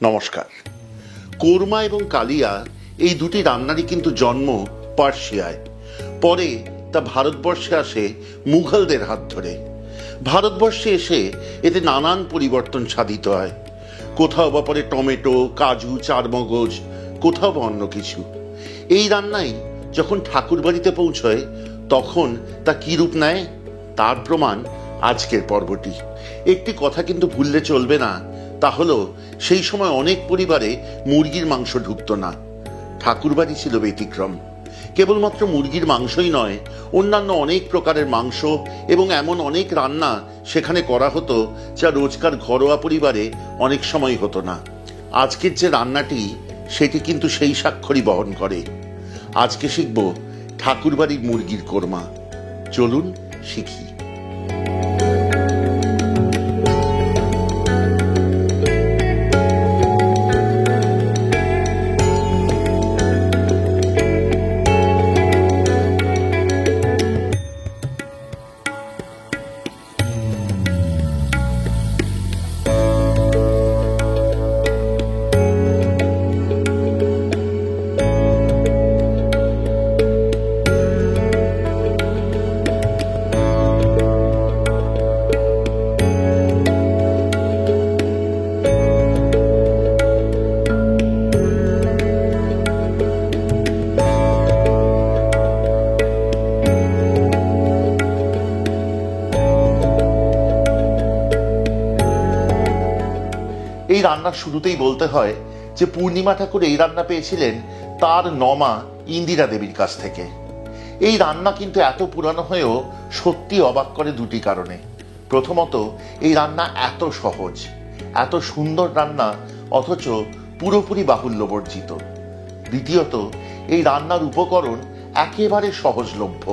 নমস্কার। কোরমা এবং কালিয়া এই দুটি রান্নারই কিন্তু জন্ম পার্সিয়ায়, পরে তা ভারতবর্ষে আসে মুঘলদের হাত ধরে। ভারতবর্ষে এসে এতে নানান পরিবর্তন সাধিত হয়। কোথাও বা পরে টমেটো, কাজু, চারমগজ, কোথাও বা অন্য কিছু। এই রান্নাই যখন ঠাকুর বাড়িতে পৌঁছয় তখন তা কি রূপ নেয় তার প্রমাণ আজকের পর্বটি। একটি কথা কিন্তু ভুললে চলবে না, তা হলো সেই সময় অনেক পরিবারে মুরগির মাংস ঢুকতো না। ঠাকুরবাড়ি ছিল ব্যতিক্রম। কেবলমাত্র মুরগির মাংসই নয়, অন্যান্য অনেক প্রকারের মাংস এবং এমন অনেক রান্না সেখানে করা হতো যা রোজকার ঘরোয়া পরিবারে অনেক সময় হতো না। আজকের যে রান্নাটি সেটি কিন্তু সেই স্বাক্ষরই বহন করে। আজকে শিখব ঠাকুরবাড়ির মুরগির কোরমা। চলুন শিখি। এই রান্নার শুরুতেই বলতে হয় যে পূর্ণিমা ঠাকুর এই রান্না পেয়েছিলেন তার নমা ইন্দিরা দেবীর কাছ থেকে। এই রান্না কিন্তু এত পুরানো হয়েও সত্যি অবাক করে দুটি কারণে। প্রথমত, এই রান্না এত সহজ, এত সুন্দর রান্না, অথচ পুরোপুরি বাহুল্যবর্জিত। দ্বিতীয়ত, এই রান্নার উপকরণ একেবারে সহজলভ্য।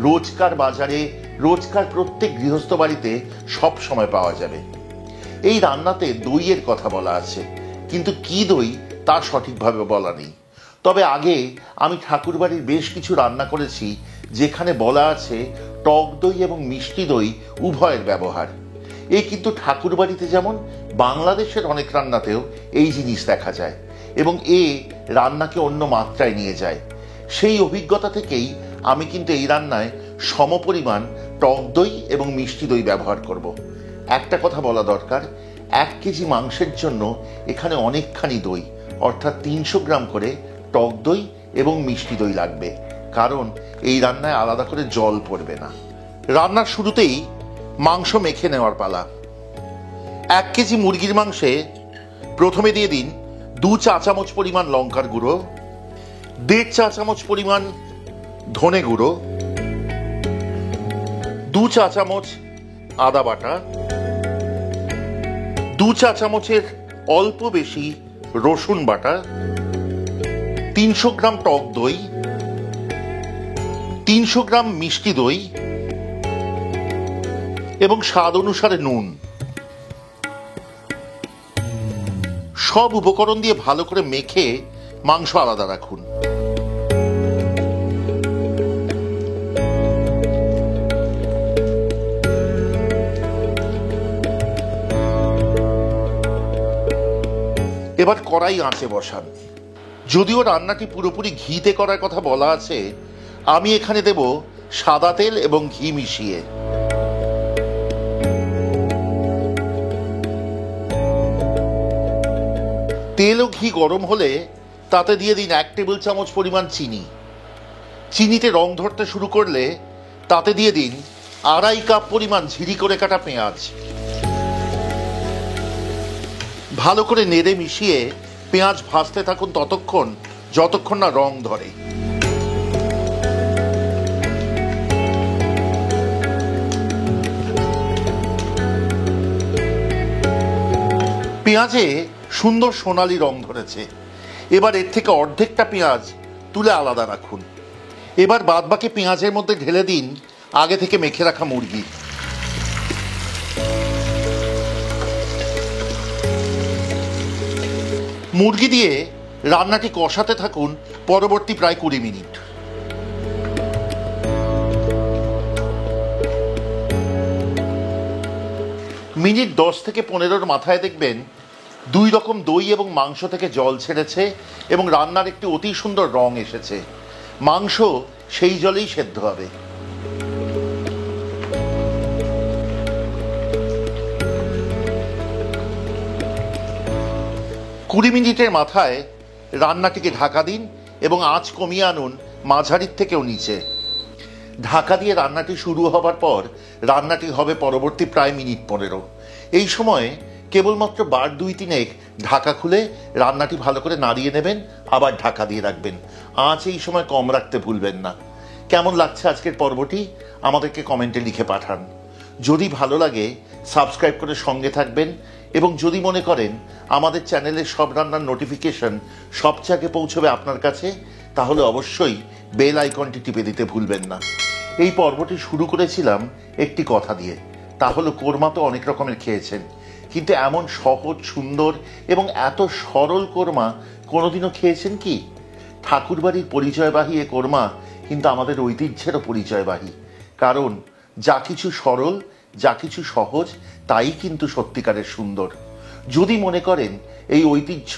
রোজকার বাজারে, রোজকার প্রত্যেক গৃহস্থ বাড়িতে সব সময় পাওয়া যাবে। এই রান্নাতে দইয়ের কথা বলা আছে, কিন্তু কি দই তা সঠিকভাবে বলা নেই। তবে আগে আমি ঠাকুরবাড়ির বেশ কিছু রান্না করেছি যেখানে বলা আছে টক দই এবং মিষ্টি দই উভয়ের ব্যবহার। এই কিন্তু ঠাকুরবাড়িতে যেমন বাংলাদেশের অনেক রান্নাতেও এই জিনিস দেখা যায় এবং রান্নাকে অন্য মাত্রায় নিয়ে যায়। সেই অভিজ্ঞতা থেকেই আমি কিন্তু এই রান্নায় সমপরিমাণ টক দই এবং মিষ্টি দই ব্যবহার করব। একটা কথা বলা দরকার, 1 কেজি মাংসের জন্য এখানে অনেকখানি দই, অর্থাৎ 300 গ্রাম করে টক দই এবং মিষ্টি দই লাগবে, কারণ এই রান্নায় আলাদা করে জল পড়বে না। রান্নার শুরুতেই মাংস মেখে নেওয়ার পালা। 1 কেজি মুরগির মাংসে প্রথমে দিয়ে দিন 2 চা চামচ পরিমাণ লঙ্কার গুঁড়ো, 1.5 চা চামচ পরিমাণ ধনে গুঁড়ো, 2 চা চামচ আদা বাটা, 2 চা চামচের অল্প বেশি রসুন বাটা, 300 গ্রাম টক দই, 300 গ্রাম মিষ্টি দই এবং স্বাদ অনুসারে নুন। সব উপকরণ দিয়ে ভালো করে মেখে মাংস আলাদা রাখুন। এবার কড়াই আঁচে বসান। যদিও রান্নাটি পুরোপুরি ঘিতে করার কথা বলা আছে, আমি এখানে দেব সাদা তেল এবং ঘি মিশিয়ে। তেল ও ঘি গরম হলে তাতে দিয়ে দিন 1 টেবিল চামচ পরিমাণ চিনি। চিনিতে রং ধরতে শুরু করলে তাতে দিয়ে দিন 2.5 কাপ পরিমাণ ঝিরি করে কাটা পেঁয়াজ। ভালো করে নেড়ে মিশিয়ে পেঁয়াজ ভাজতে থাকুন ততক্ষণ যতক্ষণ না রং ধরে। পেঁয়াজে সুন্দর সোনালি রং ধরেছে। এবার এর থেকে অর্ধেকটা পেঁয়াজ তুলে আলাদা রাখুন। এবার বাদবাকি পেঁয়াজের মধ্যে ঢেলে দিন আগে থেকে মেখে রাখা মুরগি। মুরগি দিয়ে রান্নাটি কষাতে থাকুন পরবর্তী প্রায় 20 মিনিট। মিনিট 10 থেকে 15-র মাথায় দেখবেন দুই রকম দই এবং মাংস থেকে জল ছেড়েছে এবং রান্নার একটি অতি সুন্দর রং এসেছে। মাংস সেই জলেই সেদ্ধ হবে। কুড়ি মিনিটের মাথায় রান্নাটিকে ঢাকা দিন এবং আঁচ কমিয়ে আনুন মাঝারির থেকেও নিচে। ঢাকা দিয়ে রান্নাটি শুরু হবার পর রান্নাটি হবে পরবর্তী প্রায় মিনিট 15। এই সময়ে কেবলমাত্র বার 2-3 ঢাকা খুলে রান্নাটি ভালো করে নাড়িয়ে নেবেন, আবার ঢাকা দিয়ে রাখবেন। আঁচ এই সময় কম রাখতে ভুলবেন না। কেমন লাগছে আজকের পর্বটি আমাদেরকে কমেন্টে লিখে পাঠান। যদি ভালো লাগে সাবস্ক্রাইব করে সঙ্গে থাকবেন এবং যদি মনে করেন আমাদের চ্যানেলের সব রান্নার নোটিফিকেশন সবচেয়ে আগে পৌঁছবে আপনার কাছে, তাহলে অবশ্যই বেল আইকনটি টিপে দিতে ভুলবেন না। এই পর্বটি শুরু করেছিলাম একটি কথা দিয়ে, তা হলো কোরমা তো অনেক রকমের খেয়েছেন, কিন্তু এমন সহজ, সুন্দর এবং এত সরল কোরমা কোনোদিনও খেয়েছেন কি? ঠাকুরবাড়ির পরিচয়বাহী এ কোরমা কিন্তু আমাদের ঐতিহ্যেরও পরিচয়বাহী। কারণ যা কিছু সরল, যা কিছু সহজ, তাই কিন্তু সত্যিকারের সুন্দর। যদি মনে করেন এই ঐতিহ্য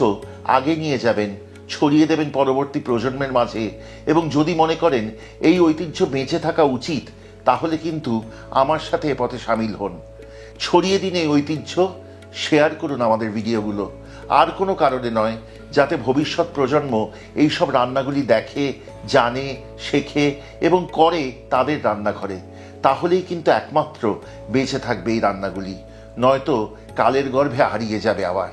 আগে নিয়ে যাবেন, ছড়িয়ে দেবেন পরবর্তী প্রজন্মের মাঝে, এবং যদি মনে করেন এই ঐতিহ্য বেঁচে থাকা উচিত, তাহলে কিন্তু আমার সাথে এ পথে সামিল হন। ছড়িয়ে দিন এই ঐতিহ্য, শেয়ার করুন আমাদের ভিডিওগুলো। আর কোনো কারণে নয়, যাতে ভবিষ্যৎ প্রজন্ম এইসব রান্নাগুলি দেখে, জানে, শেখে এবং করে তাদের রান্নাঘরে। তাহলেই কিন্তু একমাত্র বেঁচে থাকবে এই রান্নাগুলি, নয়তো কালের গর্ভে হারিয়ে যাবে আবার।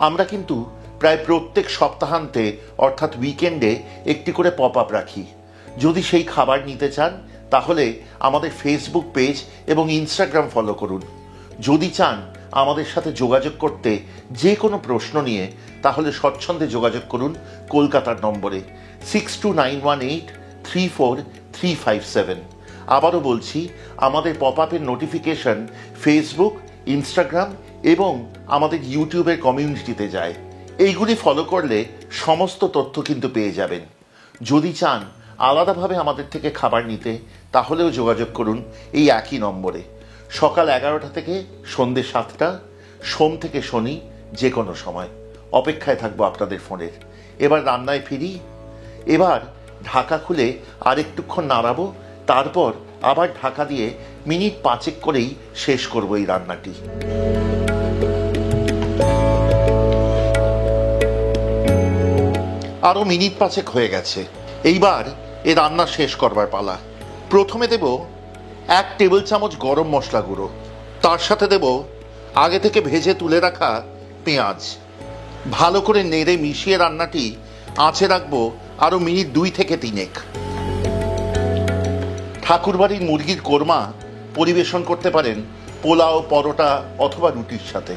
আমরা কিন্তু প্রায় প্রত্যেক সপ্তাহান্তে অর্থাৎ উইকেন্ডে একটি করে পপ আপ রাখি। যদি সেই খাবার নিতে চান তাহলে আমাদের ফেসবুক পেজ এবং ইনস্টাগ্রাম ফলো করুন। যদি চান আমাদের সাথে যোগাযোগ করতে যে কোনো প্রশ্ন নিয়ে, তাহলে স্বচ্ছন্দে যোগাযোগ করুন কলকাতার নম্বরে 6291834357। আবারও বলছি, আমাদের পপ আপের নোটিফিকেশন ফেসবুক, ইনস্টাগ্রাম এবং আমাদের ইউটিউবের কমিউনিটিতে যায়। এইগুলি ফলো করলে সমস্ত তথ্য কিন্তু পেয়ে যাবেন। যদি চান আলাদাভাবে আমাদের থেকে খাবার নিতে, তাহলেও যোগাযোগ করুন এই একই নম্বরে। সকাল 11টা থেকে সন্ধ্যে 7টা, সোম থেকে শনি, যে কোনো সময় অপেক্ষায় থাকবো আপনাদের ফোনের। এবার রান্নায় ফিরি। এবার ঢাকা খুলে আর একটুক্ষণ নাড়াবো, তারপর আবার ঢাকা দিয়ে মিনিট 5 করেই শেষ করবো এই রান্নাটি। আরও মিনিট 5 হয়ে গেছে। এইবার এ রান্না শেষ করবার পালা। প্রথমে দেব 1 টেবিল চামচ গরম মশলা গুঁড়ো, তার সাথে দেব আগে থেকে ভেজে তুলে রাখা পেঁয়াজ। ভালো করে নেড়ে মিশিয়ে রান্নাটি আঁচে রাখবো আরও মিনিট 2 থেকে 3। ঠাকুরবাড়ির মুরগির কোরমা পরিবেশন করতে পারেন পোলাও, পরোটা অথবা রুটির সাথে।